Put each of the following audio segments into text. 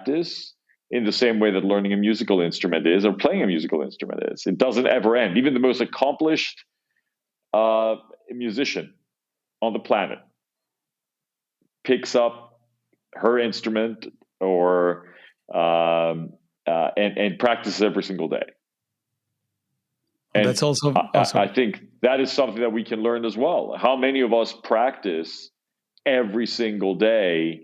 practice in the same way that learning a musical instrument is or playing a musical instrument is. It doesn't ever end. Even the most accomplished musician on the planet picks up her instrument or and practices every single day. And that's also I think that is something that we can learn as well. How many of us practice every single day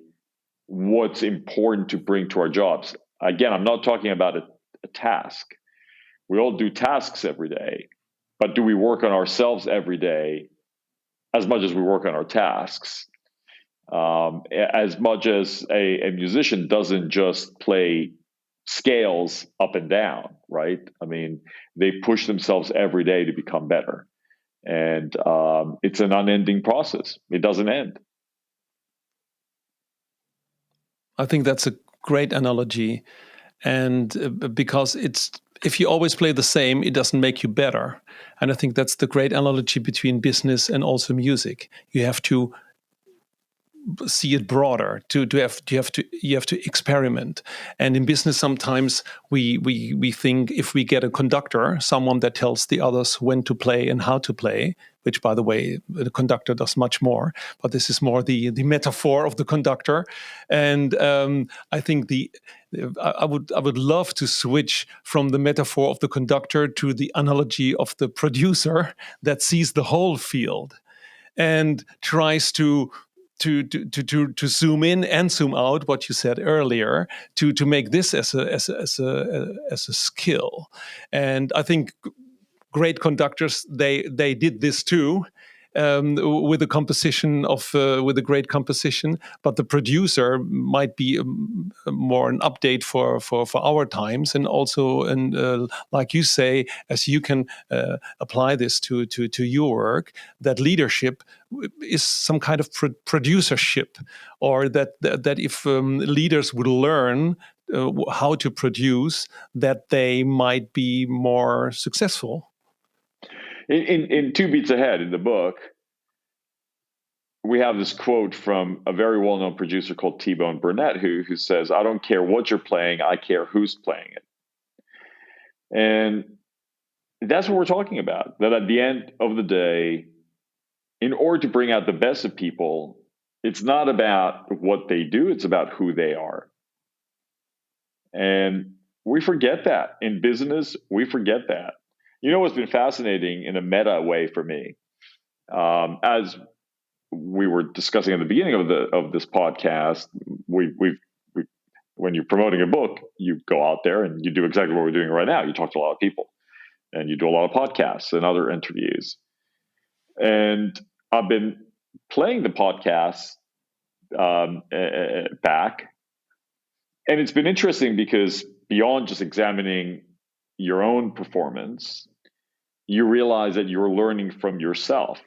what's important to bring to our jobs? Again, I'm not talking about a task. We all do tasks every day, but do we work on ourselves every day as much as we work on our tasks? As much as a musician doesn't just play scales up and down, right? I mean, they push themselves every day to become better. And it's an unending process. It doesn't end. I think that's a great analogy. And because if you always play the same, it doesn't make you better. And I think that's the great analogy between business and also music. You have to see it broader. You have to experiment. And in business, sometimes we think if we get a conductor, someone that tells the others when to play and how to play, which, by the way, the conductor does much more. But this is more the metaphor of the conductor. And I think I would love to switch from the metaphor of the conductor to the analogy of the producer that sees the whole field and tries to zoom in and zoom out, what you said earlier, to make this as a skill. And I think great conductors they did this too. With a composition with a great composition, but the producer might be more an update for our times, and also, and like you say, as you can apply this to your work, that leadership is some kind of producership, or that if leaders would learn how to produce, that they might be more successful. In Two Beats Ahead, in the book, we have this quote from a very well-known producer called T-Bone Burnett, who says, "I don't care what you're playing, I care who's playing it." And that's what we're talking about, that at the end of the day, in order to bring out the best of people, it's not about what they do, it's about who they are. And we forget that. In business, we forget that. You know what's been fascinating in a meta way for me, as we were discussing at the beginning of this podcast, when you're promoting a book, you go out there and you do exactly what we're doing right now. You talk to a lot of people, and you do a lot of podcasts and other interviews. And I've been playing the podcasts back, and it's been interesting because beyond just examining your own performance, you realize that you're learning from yourself,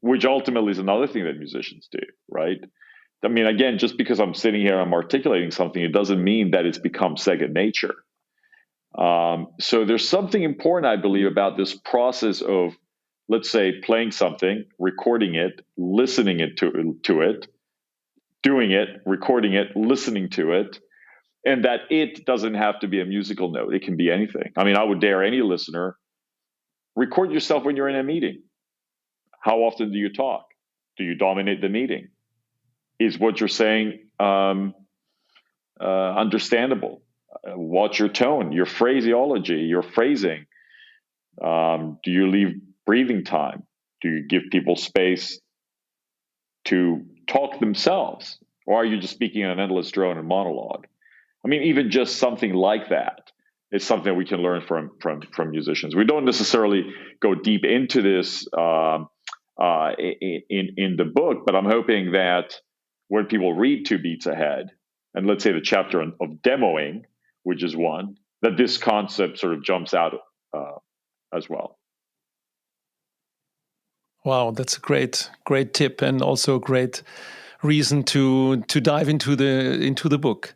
which ultimately is another thing that musicians do, right? I mean, again, just because I'm sitting here, I'm articulating something, it doesn't mean that it's become second nature. So there's something important, I believe, about this process of, let's say, playing something, recording it, listening to it, doing it, recording it, listening to it, and that it doesn't have to be a musical note. It can be anything. I mean, I would dare any listener, record yourself when you're in a meeting. How often do you talk? Do you dominate the meeting? Is what you're saying understandable? What's your tone, your phraseology, your phrasing? Do you leave breathing time? Do you give people space to talk themselves? Or are you just speaking in an endless drone and monologue? I mean, even just something like that is something we can learn from musicians. We don't necessarily go deep into this in the book, but I'm hoping that when people read Two Beats Ahead, and let's say the chapter of demoing, which is one, that this concept sort of jumps out as well. Wow, that's a great tip, and also a great reason to dive into the book.